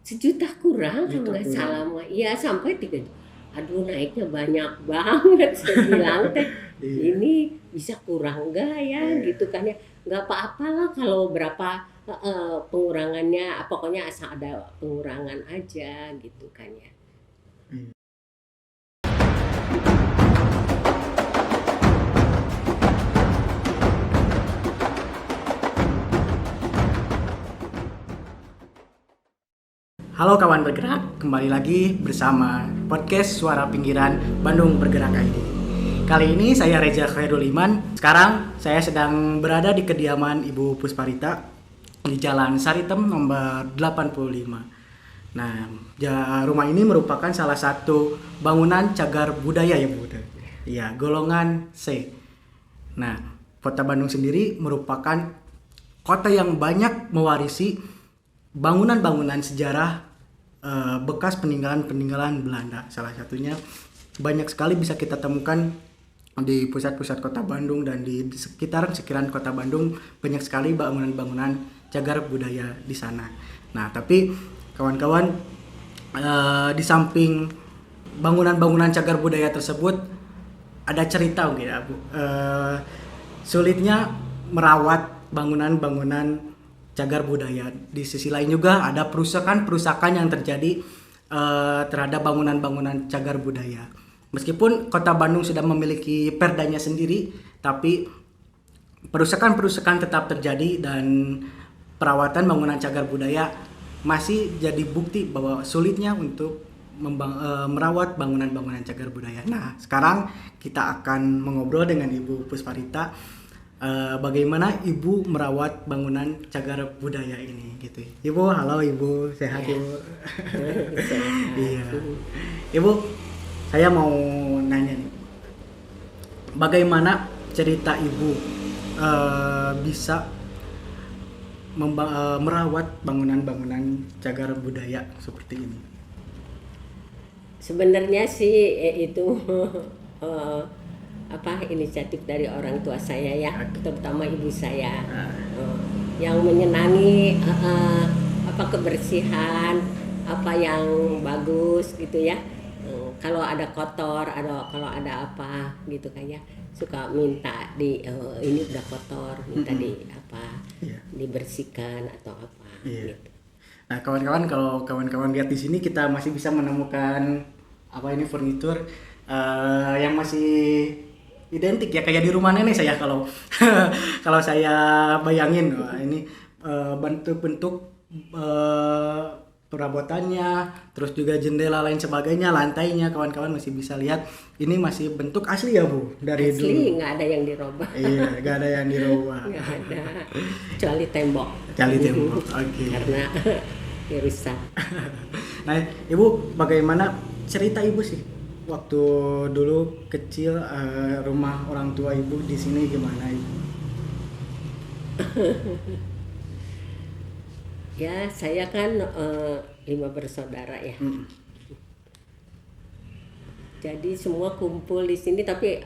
1 juta kurang kalau nggak salah mah. Iya sampai 3. Aduh naiknya banyak banget saya bilang teh. Iya. Ini bisa kurang nggak ya gitu kan ya. Nggak apa-apalah kalau berapa pengurangannya, pokoknya asal ada pengurangan aja gitu kan ya. Iya. Halo kawan bergerak, kembali lagi bersama podcast Suara Pinggiran Bandung Bergerak ID. Kali ini saya Reza Khairul Iman. Sekarang saya sedang berada di kediaman Ibu Pusparita di Jalan Saritem nomor 85. Nah, rumah ini merupakan salah satu bangunan cagar budaya ya Bu. Iya, golongan C. Nah, Kota Bandung sendiri merupakan kota yang banyak mewarisi bangunan-bangunan sejarah bekas peninggalan-peninggalan Belanda. Salah satunya banyak sekali bisa kita temukan di pusat-pusat kota Bandung dan di sekitaran kota Bandung, banyak sekali bangunan-bangunan cagar budaya di sana. Nah, tapi kawan-kawan, di samping bangunan-bangunan cagar budaya tersebut ada cerita mungkin ya Bu. Sulitnya merawat bangunan-bangunan cagar budaya. Di sisi lain juga ada perusakan yang terjadi terhadap bangunan-bangunan cagar budaya. Meskipun Kota Bandung sudah memiliki perdanya sendiri, tapi perusakan tetap terjadi dan perawatan bangunan cagar budaya masih jadi bukti bahwa sulitnya untuk merawat bangunan-bangunan cagar budaya. Nah, sekarang kita akan mengobrol dengan Ibu Pusparita bagaimana Ibu merawat bangunan cagar budaya ini gitu. Ibu, halo Ibu, sehat Ya. Ibu? Iya. Ibu, saya mau nanya nih. Bagaimana cerita Ibu bisa merawat bangunan-bangunan cagar budaya seperti ini? Sebenarnya sih itu inisiatif dari orang tua saya ya, terutama ibu saya yang menyenangi kebersihan, apa yang bagus gitu ya. Kalau ada kotor, kalau ada apa gitu kan ya, suka minta ini udah kotor, minta dibersihkan atau apa gitu. Nah, kawan-kawan, kalau kawan-kawan lihat di sini kita masih bisa menemukan furnitur yang masih identik ya kayak di rumah nenek saya kalau kalau saya bayangin. Ini bentuk-bentuk perabotannya, terus juga jendela lain sebagainya, lantainya kawan-kawan masih bisa lihat ini masih bentuk asli ya Bu dari asli, dulu. Nggak ada yang dirubah. Iya, nggak ada yang dirubah. Nggak ada, kecuali tembok. Oke. Karena rusak. Nah, Ibu, bagaimana cerita Ibu sih waktu dulu kecil, rumah orang tua Ibu di sini gimana Ibu? Ya, saya kan 5 bersaudara ya. Jadi semua kumpul di sini, tapi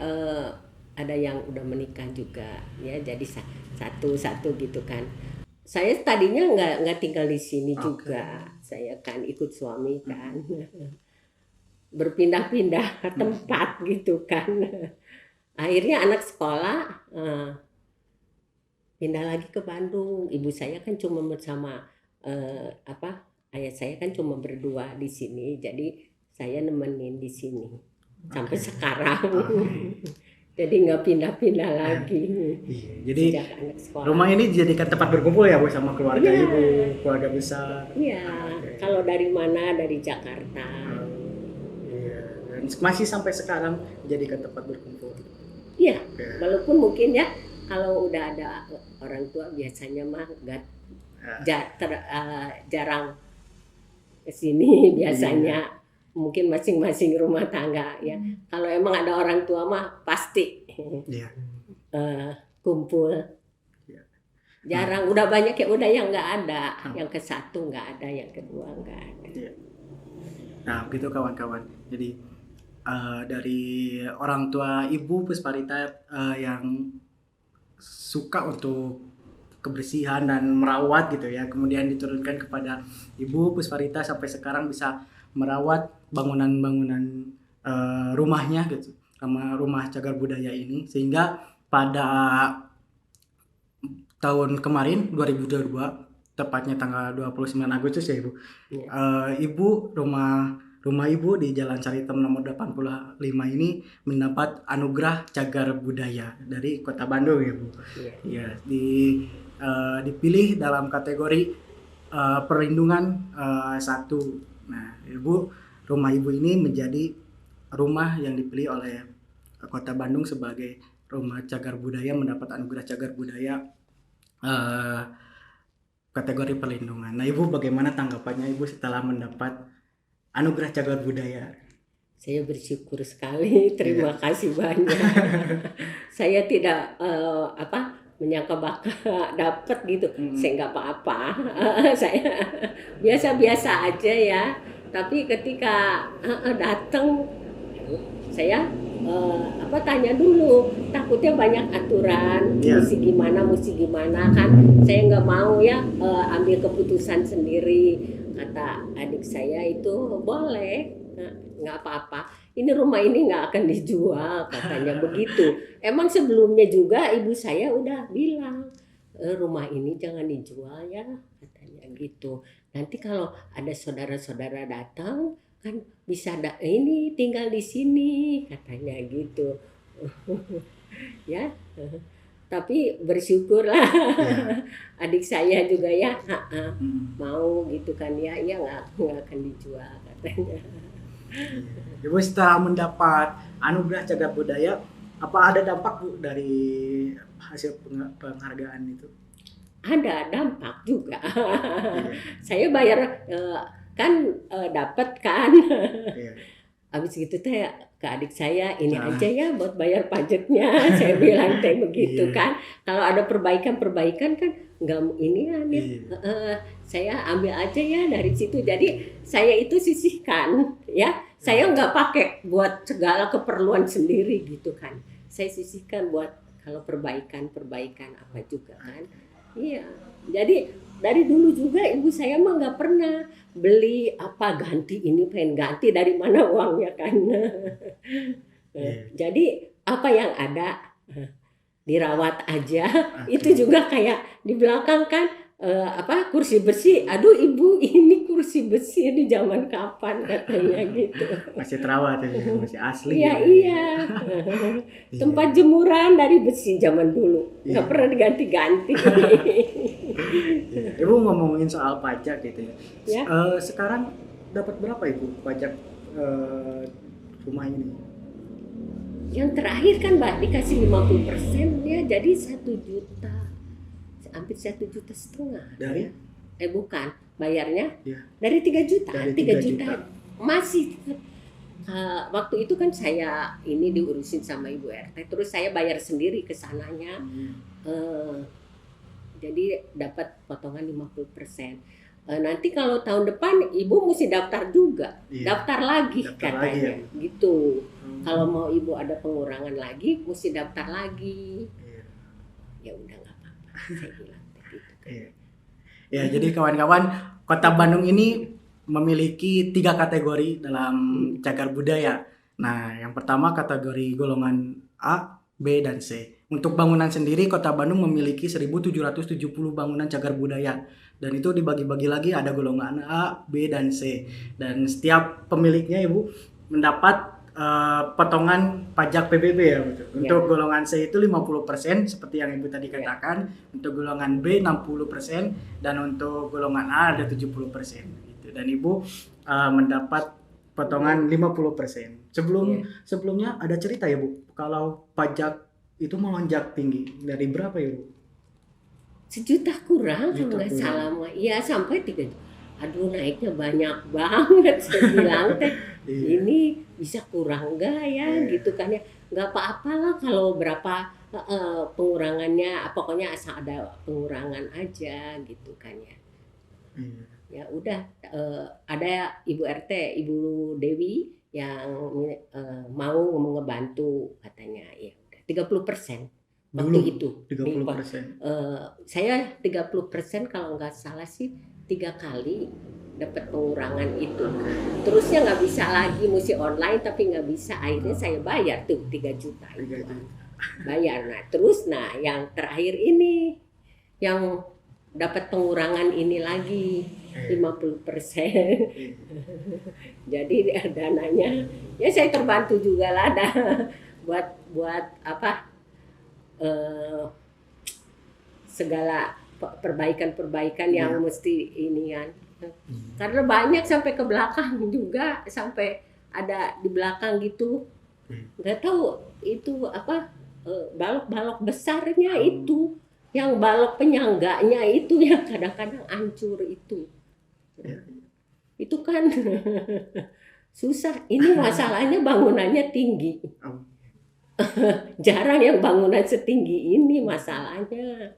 ada yang udah menikah juga ya. Jadi satu-satu gitu kan. Saya tadinya nggak tinggal di sini juga. Saya kan ikut suami kan. Berpindah-pindah tempat gitu kan. Akhirnya anak sekolah pindah lagi ke Bandung. Ibu saya kan cuma bersama ayah saya kan cuma berdua di sini. Jadi saya nemenin di sini sampai sekarang. Jadi nggak pindah-pindah lagi. Iya, jadi sejak anak sekolah. rumah ini dijadikan tempat berkumpul ya Bu sama keluarga Ibu, keluarga besar. Iya, kalau dari mana? Dari Jakarta. Iya, dan masih sampai sekarang dijadikan tempat berkumpul. Iya, walaupun mungkin ya kalau udah ada orang tua biasanya mah jarang kesini biasanya. Mungkin masing-masing rumah tangga ya. Kalau emang ada orang tua mah pasti kumpul. Jarang, udah banyak ya, udah yang nggak ada, yang ke-1 nggak ada, yang kedua nggak ada. Nah, begitu kawan-kawan. Jadi dari orang tua Ibu Pusparita yang suka untuk kebersihan dan merawat gitu ya. Kemudian diturunkan kepada Ibu Pusparita sampai sekarang bisa merawat bangunan-bangunan rumahnya gitu, sama rumah cagar budaya ini, sehingga pada tahun kemarin 2022 tepatnya tanggal 29 Agustus ya Ibu. Iya. Ibu rumah Ibu di Jalan Saritem nomor 85 ini mendapat anugerah cagar budaya dari Kota Bandung ya Bu. Iya. Ya, dipilih dalam kategori perlindungan 1. Nah, rumah Ibu ini menjadi rumah yang dipilih oleh Kota Bandung sebagai rumah cagar budaya, mendapat anugerah cagar budaya kategori perlindungan. Nah, Ibu bagaimana tanggapannya Ibu setelah mendapat anugerah cagar budaya? Saya bersyukur sekali, terima kasih banyak. Saya tidak menyangka bakal dapat gitu. Saya nggak apa-apa. Saya biasa-biasa aja ya. Tapi ketika datang, saya tanya dulu, takutnya banyak aturan, mesti gimana kan. Saya nggak mau ya ambil keputusan sendiri. Kata adik saya itu boleh, nggak apa-apa. Ini rumah ini nggak akan dijual, katanya begitu. Emang sebelumnya juga ibu saya udah bilang rumah ini jangan dijual ya, katanya gitu. Nanti kalau ada saudara-saudara datang kan bisa ini tinggal di sini, katanya gitu. Ya, tapi bersyukurlah adik saya juga ya mau gitu kan ya, nggak akan dijual, katanya. Ibu setelah mendapat anugerah cagar budaya, apa ada dampak Bu dari hasil penghargaan itu? Ada dampak juga. Saya bayar dapat kan. Habis gitu teh ke adik saya, ini aja ya buat bayar pajaknya. Saya bilang teh begitu kan. Kalau ada perbaikan kan nggak ini kan ya. Saya ambil aja ya dari situ. Jadi saya itu sisihkan ya. Saya nggak pakai buat segala keperluan sendiri gitu kan. Saya sisihkan buat kalau perbaikan apa juga kan. Iya. Jadi dari dulu juga ibu saya mah nggak pernah beli ganti ini, pengen ganti dari mana uangnya kan. Jadi apa yang ada dirawat aja. Itu juga kayak di belakang kan kursi besi. Aduh ibu, ini kursi besi di zaman kapan, katanya gitu. Masih terawat ya, masih asli. Iya. Tempat jemuran dari besi zaman dulu, nggak pernah diganti-ganti. Ibu ngomongin soal pajak gitu ya. Sekarang dapat berapa Ibu pajak rumah ini? Yang terakhir kan Mbak dikasih 50% ya, jadi 1 juta, hampir 1,5 juta. Dari? Bukan, bayarnya dari 3 juta. Dari 3 juta. Masih waktu itu kan saya ini diurusin sama Ibu RT, terus saya bayar sendiri ke sananya. Jadi dapat potongan 50%. Nanti kalau tahun depan ibu mesti daftar juga, daftar lagi katanya gitu. Kalau mau ibu ada pengurangan lagi, mesti daftar lagi. Ya udah nggak apa-apa, saya bilang gitu. Ya, jadi kawan-kawan, Kota Bandung ini memiliki 3 kategori dalam cagar budaya. Nah, yang pertama kategori golongan A, B, dan C. Untuk bangunan sendiri, Kota Bandung memiliki 1.770 bangunan cagar budaya. Dan itu dibagi-bagi lagi, ada golongan A, B, dan C. Dan setiap pemiliknya Ibu mendapat potongan pajak PBB ya. Untuk golongan C itu 50% seperti yang Ibu tadi katakan. Untuk golongan B 60%. Dan untuk golongan A ada 70%. Gitu. Dan Ibu mendapat potongan 50%. Sebelumnya ada cerita ya Bu, kalau pajak itu melonjak tinggi. Dari berapa ya Bu? 1 juta kurang kalau nggak salah. Iya sampai 3 juta. Aduh naiknya banyak banget, saya bilang teh. Ini bisa kurang nggak ya gitu kan ya. Nggak apa-apa lah kalau berapa pengurangannya, pokoknya asal ada pengurangan aja gitu kan ya. Ya udah ada Ibu RT, Ibu Dewi yang mau ngebantu katanya, ya udah 30%. waktu Dulu itu. 30%. Saya 30% kalau nggak salah sih 3 kali dapat pengurangan itu. Terusnya nggak bisa lagi, mesti online tapi nggak bisa. Akhirnya saya bayar tuh 3 juta 3 itu. juta. Bayar. Nah terus yang terakhir ini yang dapat pengurangan ini lagi 50%. Jadi dananya ya saya terbantu juga lah buat apa segala perbaikan-perbaikan yang mesti ini kan. Karena banyak sampai ke belakang juga, sampai ada di belakang gitu. Nggak tahu itu apa balok-balok besarnya itu, yang balok penyangganya itu yang kadang-kadang hancur itu. Itu kan susah. Ini masalahnya bangunannya tinggi. Jarang yang bangunan setinggi ini masalahnya.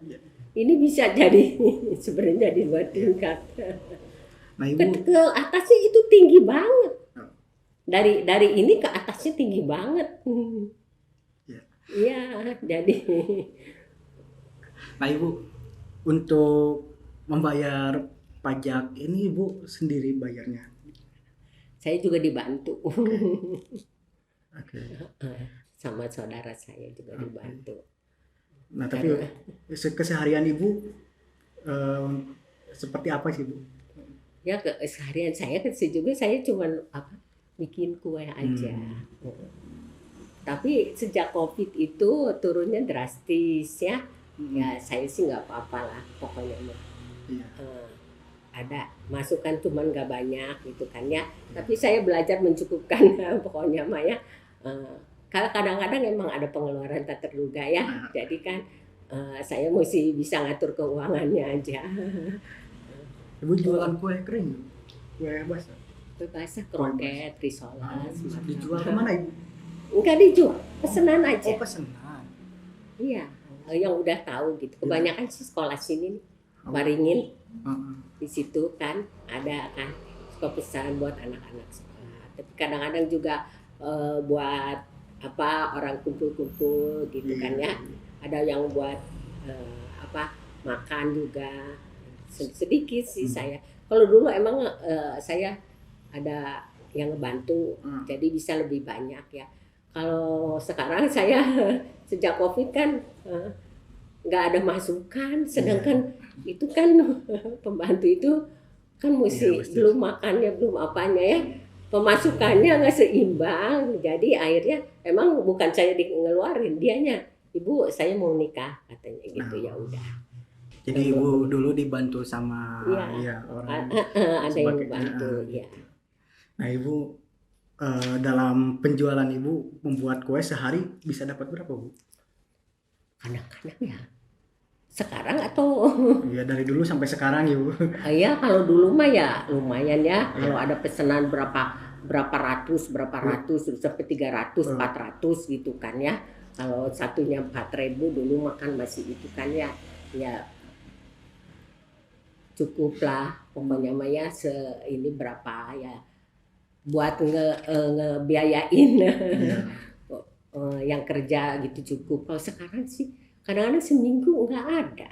Ini bisa jadi sebenarnya di 2 tingkat. Nah, Ibu, Ke atasnya itu tinggi banget. Dari ini ke atasnya tinggi banget. Iya, jadi. Nah, Ibu, untuk membayar pajak ini Ibu sendiri bayarnya? Saya juga dibantu. Oke. Sama saudara saya juga dibantu. Nah, tapi keseharian Ibu seperti apa sih, Bu? Ya keseharian saya kan juga saya cuman bikin kue aja. Tapi sejak COVID itu turunnya drastis ya. Ya saya sih nggak apa-apa lah pokoknya. Ada masukan cuman nggak banyak gitu kan ya. Tapi saya belajar mencukupkan pokoknya mah ya. Kadang-kadang emang ada pengeluaran tak terduga ya. Jadi kan saya mesti bisa ngatur keuangannya aja. Ibu jualan kue kering, kue basah? Kue basah, kroket, risoles. Dijual kemana Ibu? Enggak dijual, pesenan aja. Oh, pesenan. Iya, yang udah tahu gitu. Kebanyakan sih sekolah sini Waringin. Di situ kan ada kan suka pesan buat anak-anak sekolah. Tapi kadang-kadang juga buat orang kumpul-kumpul gitu kan ya. Ada yang buat makan juga. Sedikit sih saya. Kalau dulu emang saya ada yang ngebantu, jadi bisa lebih banyak ya. Kalau sekarang saya sejak COVID kan nggak ada masukan, sedangkan itu kan pembantu itu kan mesti belum makannya, belum apanya ya, pemasukannya nggak seimbang. Jadi akhirnya emang bukan saya ngeluarin, dianya, ibu saya mau nikah katanya gitu. Ya udah. Jadi Ibu dulu dibantu sama orang ada yang membantu ya. Nah, Ibu dalam penjualan Ibu membuat kue sehari bisa dapat berapa, Bu? Kadang-kadang ya. Sekarang atau ya dari dulu sampai sekarang ya, Bu? Iya, kalau dulu mah ya lumayan ya. Kalau ada pesanan berapa ratus sampai 300, 400 gitu kan ya. Kalau satunya 4.000 dulu makan masih itu kan ya. Ya cukup lah pokoknya mah ya ini berapa ya buat ngebiayain yang kerja gitu cukup. Kalau sekarang sih kadang-kadang seminggu nggak ada.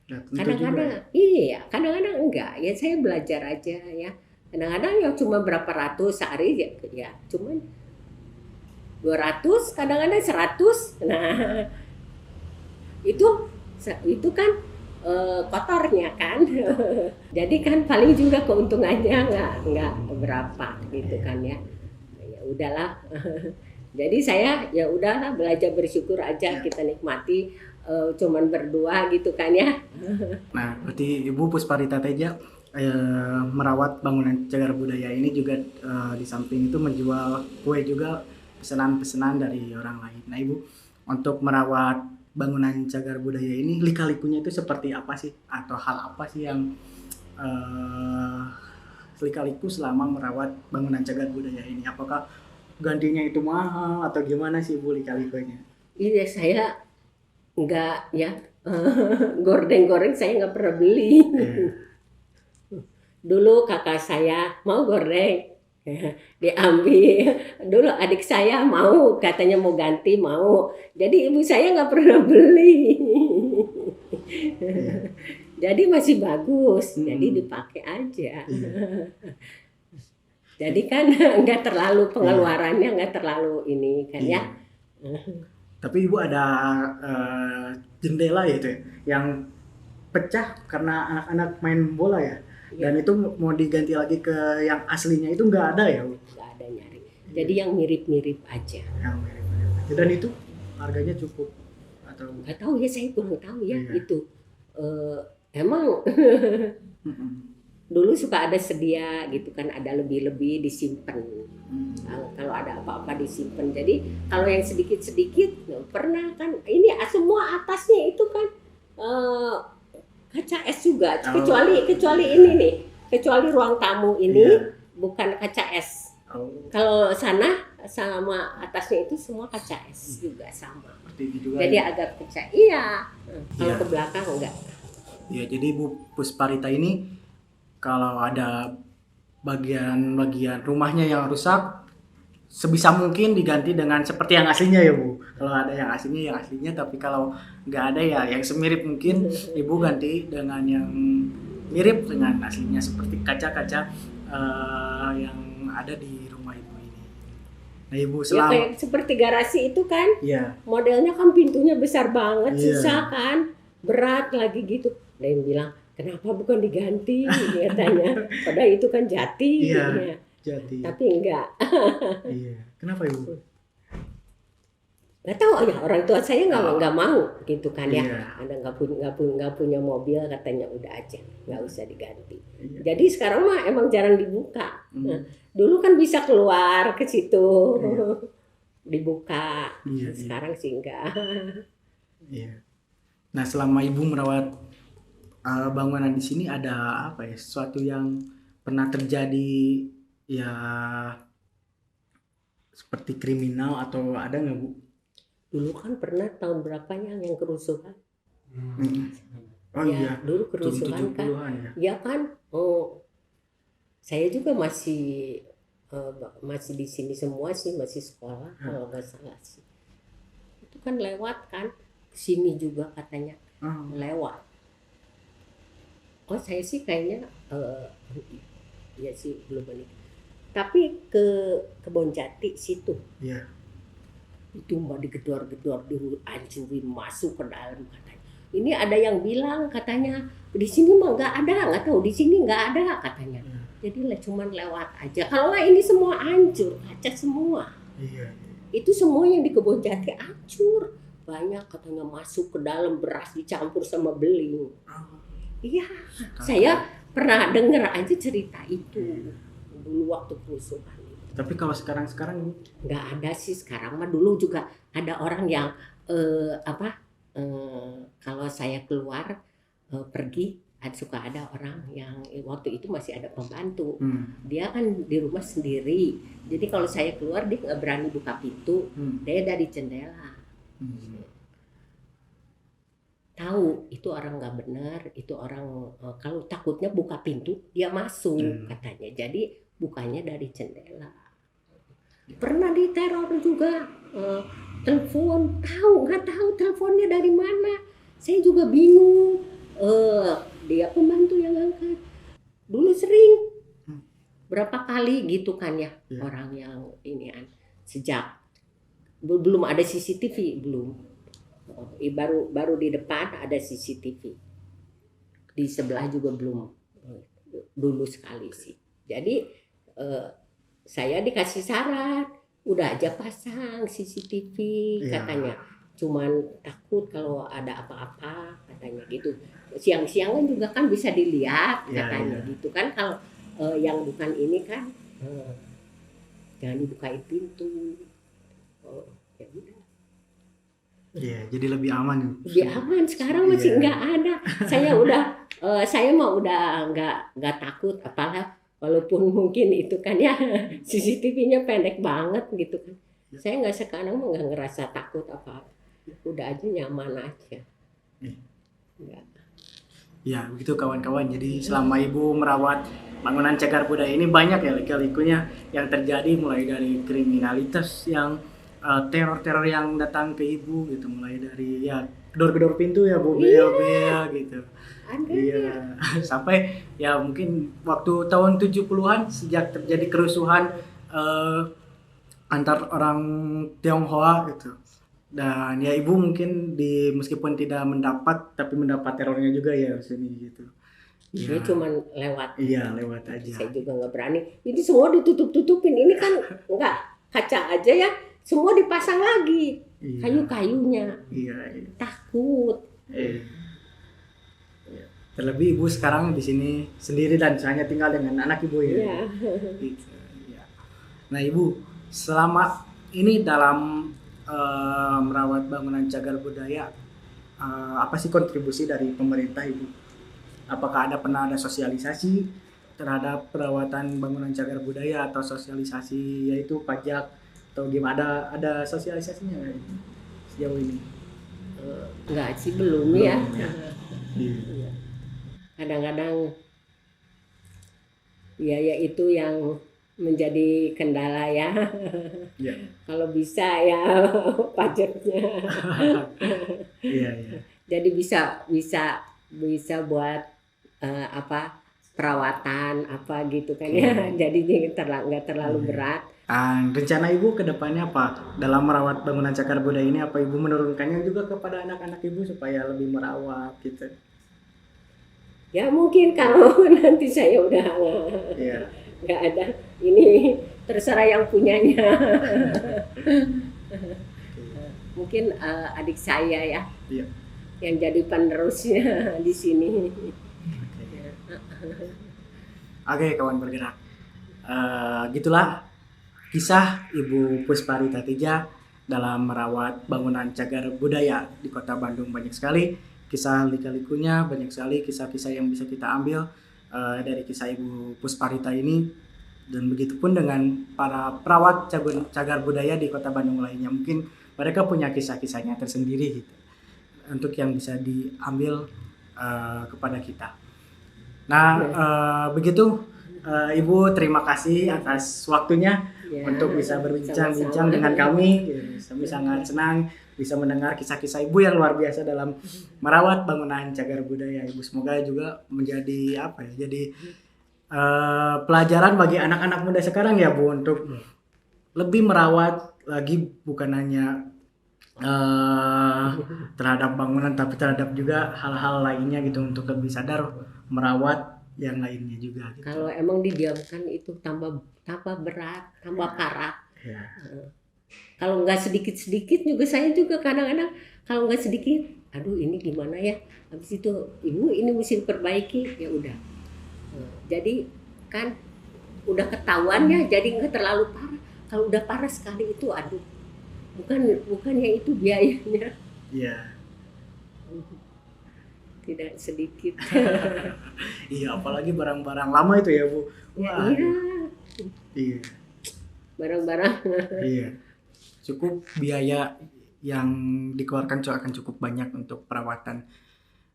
Kadang-kadang iya, kadang-kadang enggak. Ya saya belajar aja ya. Kadang-kadang ya cuma berapa ratus sehari ya cuman 200, kadang-kadang 100. Nah, itu kan kotornya kan. Jadi kan paling juga keuntungannya nggak berapa gitu kan ya. Ya udahlah. Jadi saya ya udahlah belajar bersyukur aja, kita nikmati cuman berdua gitu kan ya. Nah, berarti Ibu Pusparita Teja merawat bangunan cagar budaya ini juga di samping itu menjual kue juga pesanan-pesanan dari orang lain. Nah, Ibu untuk merawat bangunan cagar budaya ini lika-likunya itu seperti apa sih, atau hal apa sih yang lika-liku selama merawat bangunan cagar budaya ini? Apakah gantinya itu mahal atau gimana sih Bu lika-likunya? Iya, saya enggak ya gordeng-goreng saya nggak pernah beli. Dulu kakak saya mau goreng, Diambil. Dulu adik saya mau, katanya mau ganti, mau. Jadi ibu saya nggak pernah beli. Iya. Jadi masih bagus, jadi Hmm. dipakai aja. Iya. Jadi kan nggak terlalu pengeluarannya, nggak terlalu ini kan Iya. ya. Tapi ibu ada jendela ya itu ya, yang pecah karena anak-anak main bola ya. Iya. Dan itu mau diganti lagi ke yang aslinya itu nggak ada ya Bu? Nggak ada nyari. Jadi yang mirip-mirip aja. Yang mirip-mirip aja. Dan itu harganya cukup atau Nggak tahu ya, saya kurang tahu ya Iya. itu. Emang Mm-mm. dulu suka ada sedia gitu kan, ada lebih-lebih disimpan. Hmm. Kalau ada apa-apa disimpan. Jadi kalau yang sedikit-sedikit pernah kan, ini semua atasnya itu kan kaca es juga, Oh. kecuali ini nih, kecuali ruang tamu ini Iya. bukan kaca es. Oh, Kalau sana sama atasnya itu semua kaca es juga sama. seperti itu juga. Jadi ya. agak pecah. Iya. Kalau Iya. ke belakang enggak. Ya, jadi Bu Pusparita ini kalau ada bagian-bagian rumahnya yang rusak sebisa mungkin diganti dengan seperti yang aslinya ya Bu. Kalau ada yang aslinya, tapi kalau nggak ada ya yang semirip mungkin Ibu ganti dengan yang mirip dengan aslinya seperti kaca-kaca yang ada di rumah Ibu ini. Nah Ibu Ya selama kayak seperti garasi itu kan, ya modelnya kan pintunya besar banget, Iya. susah kan, berat lagi gitu. Ada yang bilang, kenapa bukan diganti? Katanya. Padahal itu kan jati. Iya. Ya. jadi Tapi enggak. iya. Kenapa Ibu? Nggak tahu ya, orang tua saya nggak mau gitu kan ya. Iya. Ada nggak punya mobil, katanya udah aja, nggak usah diganti. Iya. Jadi sekarang mah emang jarang dibuka. Hmm. Dulu kan bisa keluar ke situ, Iya. dibuka. Iya, iya. Sekarang sih enggak. Iya. Nah, selama Ibu merawat bangunan di sini ada apa ya? Sesuatu yang pernah terjadi ya seperti kriminal atau ada nggak Bu? Dulu kan pernah tahun berapanya yang kerusuhan? Mm. Oh Ya, iya, dulu kerusuhan kan. 70-an ya. Ya kan, saya juga masih di sini semua sih, masih sekolah kalau nggak salah sih. Itu kan lewat kan, ke sini juga katanya Oh, lewat. Oh saya sih kayaknya ya sih belum balik. Tapi ke Kebon Jati situ iya. itu mbak digedor-gedor, dihancurin, masuk ke dalam katanya. Ini ada yang bilang katanya di sini mah nggak ada, nggak tahu di sini nggak ada katanya. Iya. Jadi cuman lewat aja. Kalau nggak ini semua hancur, kaca semua. Iya. Itu semua yang di Kebon Jati hancur. Banyak katanya masuk ke dalam, beras dicampur sama beling. Oh, Iya, saya pernah dengar aja cerita itu dulu waktu kerusuhan. tapi kalau sekarang Bu? Nggak ada sih sekarang mah. Dulu juga ada orang yang kalau saya keluar pergi suka ada orang yang waktu itu masih ada pembantu. Dia kan di rumah sendiri, jadi kalau saya keluar dia nggak berani buka pintu, dia dari jendela. Tahu itu orang nggak benar, itu orang kalau takutnya buka pintu dia masuk katanya, jadi bukanya dari jendela. Pernah diteror juga, telepon, nggak tahu teleponnya dari mana, saya juga bingung. Dia pembantu yang angkat. Dulu sering berapa kali gitu kan ya, orang yang inian sejak belum ada CCTV belum. Baru di depan ada CCTV, di sebelah juga belum, dulu sekali sih. Jadi saya dikasih syarat, udah aja pasang CCTV katanya, cuman takut kalau ada apa-apa katanya gitu. Siang-siangan juga kan bisa dilihat katanya gitu kan. Kalau yang bukan ini kan jangan dibukain pintu. Ya udah. Iya, jadi lebih aman. Lebih aman. Sekarang masih nggak ada. Saya mah udah nggak takut, apalagi walaupun mungkin itu kan ya CCTV-nya pendek banget gitu kan. Saya nggak sekarang mah nggak ngerasa takut apa-apa. Udah aja nyaman aja. Nggak. Ya, begitu kawan-kawan. Jadi selama Ibu merawat bangunan cagar budaya ini banyak ya lika-likunya yang terjadi, mulai dari kriminalitas yang teror-teror yang datang ke Ibu gitu, mulai dari ya gedor-gedor pintu ya Bu, bea-bea gitu. Ada. Iya, sampai ya mungkin waktu tahun 70-an sejak terjadi kerusuhan antar orang Tionghoa gitu. Dan ya Ibu mungkin meskipun tidak mendapat tapi mendapat terornya juga ya di sini gitu. Dia Iya. cuman lewat. Iya, lewat aja. Saya juga nggak berani. Ini semua ditutup-tutupin. Ini kan nggak kaca aja ya. Semua dipasang lagi. Iya. Kayu-kayunya. Iya, iya. Takut. Iya. Terlebih Ibu sekarang di sini sendiri dan hanya tinggal dengan anak Ibu ya. Iya. Gitu, ya. Nah Ibu, selama ini dalam merawat bangunan cagar budaya, apa sih kontribusi dari pemerintah Ibu? Apakah pernah ada sosialisasi terhadap perawatan bangunan cagar budaya atau sosialisasi yaitu pajak atau gimana? Ada sosialisasinya nggak Ibu sejauh ini? Nggak sih, belum ya. Belum, ya. Iya. Kadang-kadang biaya itu yang menjadi kendala ya. Iya. Kalau bisa ya pajaknya. Iya, iya. Jadi bisa buat perawatan apa gitu kan ya. Jadi nggak terlalu berat. Rencana Ibu ke depannya apa? Dalam merawat bangunan cagar budaya ini, apa Ibu menurunkannya juga kepada anak-anak Ibu supaya lebih merawat gitu? Ya mungkin kalau nanti saya udah Iya. nggak ada, ini terserah yang punyanya. Mungkin adik saya ya Iya. yang jadi penerusnya di sini. Oke, kawan bergerak. Gitulah kisah Ibu Pusparita Tija dalam merawat bangunan cagar budaya di Kota Bandung. Banyak sekali kisah lika-likunya, banyak sekali kisah-kisah yang bisa kita ambil dari kisah Ibu Pusparita ini, dan begitupun dengan para perawat cagar budaya di Kota Bandung lainnya. Mungkin mereka punya kisah-kisahnya tersendiri gitu, untuk yang bisa diambil kepada kita. Nah, begitu Ibu, terima kasih atas waktunya Ya, untuk bisa berbincang-bincang sama-sama. dengan kami. Kami sangat senang bisa mendengar kisah-kisah Ibu yang luar biasa dalam merawat bangunan cagar budaya. Ibu, semoga juga menjadi jadi pelajaran bagi anak-anak muda sekarang ya Bu, untuk lebih merawat lagi, bukan hanya terhadap bangunan tapi terhadap juga hal-hal lainnya gitu, untuk lebih sadar merawat yang lainnya juga gitu. Kalau emang didiamkan itu tambah berat, tambah parah. Ya. Kalau nggak sedikit-sedikit juga, saya juga kadang-kadang kalau nggak sedikit, aduh ini gimana ya, habis itu Ibu ini mesti perbaiki, ya udah. Jadi kan udah ketahuannya, jadi nggak terlalu parah. Kalau udah parah sekali itu, aduh, bukannya itu biayanya Iya. tidak sedikit. Iya, apalagi barang-barang lama itu ya Bu. Wah, Iya, iya. barang-barang. Iya. Cukup biaya yang dikeluarkan akan cukup banyak untuk perawatan.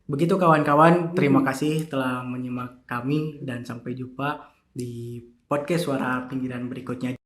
Begitu kawan-kawan, terima kasih telah menyimak kami dan sampai jumpa di podcast Suara Pinggiran berikutnya.